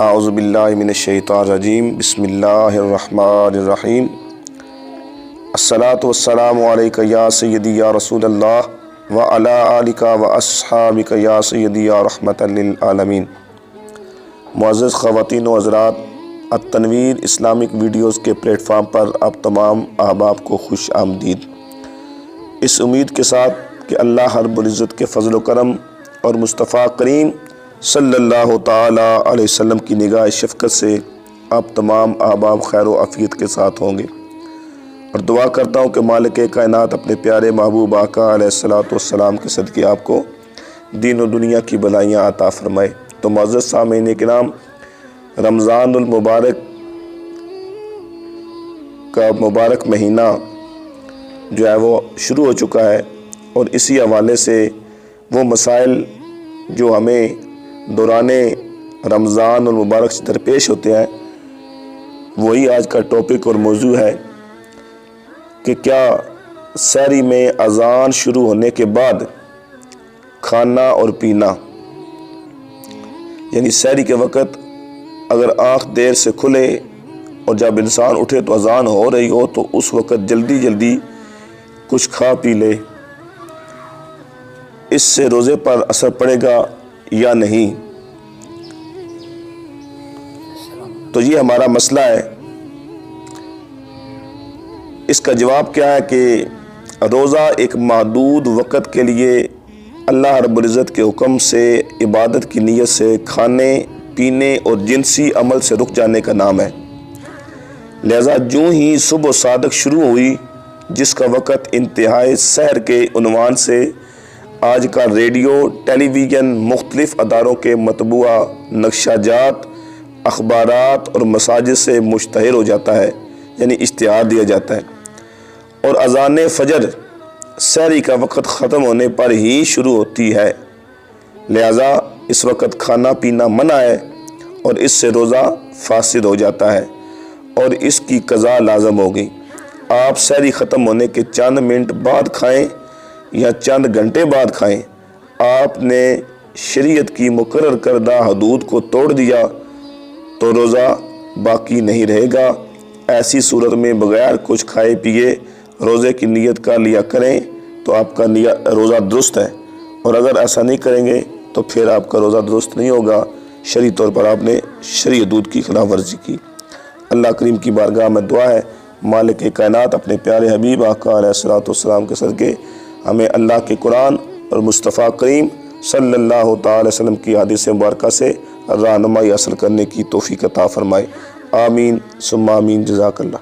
اعوذ باللہ من الشیطان الرجیم بسم اللہ الرحمن الرحیم الصلاۃ والسلام علیک یا سیدی یا رسول اللہ وعلی آلک واصحابک یا سیدی یا رحمۃ للعالمین۔ معزز خواتین و حضرات، التنویر اسلامک ویڈیوز کے پلیٹ فارم پر آپ تمام احباب کو خوش آمدید۔ اس امید کے ساتھ کہ اللہ رب العزت کے فضل و کرم اور مصطفیٰ کریم صلی اللہ تعالی علیہ وسلم کی نگاہ شفقت سے آپ تمام احباب خیر و عافیت کے ساتھ ہوں گے، اور دعا کرتا ہوں کہ مالک کائنات اپنے پیارے محبوب آقا علیہ الصلوۃ والسلام کے صدقے آپ کو دین و دنیا کی بھلائیاں عطا فرمائے۔ تو معزز سامعین کرام، رمضان المبارک کا مبارک مہینہ جو ہے وہ شروع ہو چکا ہے، اور اسی حوالے سے وہ مسائل جو ہمیں دوران رمضان المبارک سے درپیش ہوتے ہیں، وہی آج کا ٹاپک اور موضوع ہے کہ کیا سحری میں اذان شروع ہونے کے بعد کھانا اور پینا، یعنی سحری کے وقت اگر آنکھ دیر سے کھلے اور جب انسان اٹھے تو اذان ہو رہی ہو تو اس وقت جلدی جلدی کچھ کھا پی لے، اس سے روزے پر اثر پڑے گا یا نہیں؟ تو یہ ہمارا مسئلہ ہے۔ اس کا جواب کیا ہے کہ روزہ ایک محدود وقت کے لیے اللہ رب العزت کے حکم سے عبادت کی نیت سے کھانے پینے اور جنسی عمل سے رک جانے کا نام ہے۔ لہذا جو ہی صبح صادق شروع ہوئی، جس کا وقت انتہائی سحر کے عنوان سے آج کا ریڈیو، ٹیلی ویژن، مختلف اداروں کے مطبوعہ نقشہ جات، اخبارات اور مساجد سے مشتہر ہو جاتا ہے، یعنی اشتہار دیا جاتا ہے، اور اذان فجر سحری کا وقت ختم ہونے پر ہی شروع ہوتی ہے۔ لہذا اس وقت کھانا پینا منع ہے، اور اس سے روزہ فاسد ہو جاتا ہے اور اس کی قضا لازم ہوگی۔ آپ سحری ختم ہونے کے چند منٹ بعد کھائیں یا چند گھنٹے بعد کھائیں، آپ نے شریعت کی مقرر کردہ حدود کو توڑ دیا تو روزہ باقی نہیں رہے گا۔ ایسی صورت میں بغیر کچھ کھائے پیے روزے کی نیت کر لیا کریں تو آپ کا روزہ درست ہے، اور اگر ایسا نہیں کریں گے تو پھر آپ کا روزہ درست نہیں ہوگا، شرعی طور پر آپ نے شرعی حدود کی خلاف ورزی کی۔ اللہ کریم کی بارگاہ میں دعا ہے، مالک کائنات اپنے پیارے حبیب آقا علیہ الصلوۃ والسلام کے صدقے ہمیں اللہ کے قرآن اور مصطفیٰ کریم صلی اللہ تعالی وسلم کی حدیث مبارکہ سے رہنمائی حاصل کرنے کی توفیق عطا فرمائے۔ آمین ثم آمین۔ جزاک اللہ۔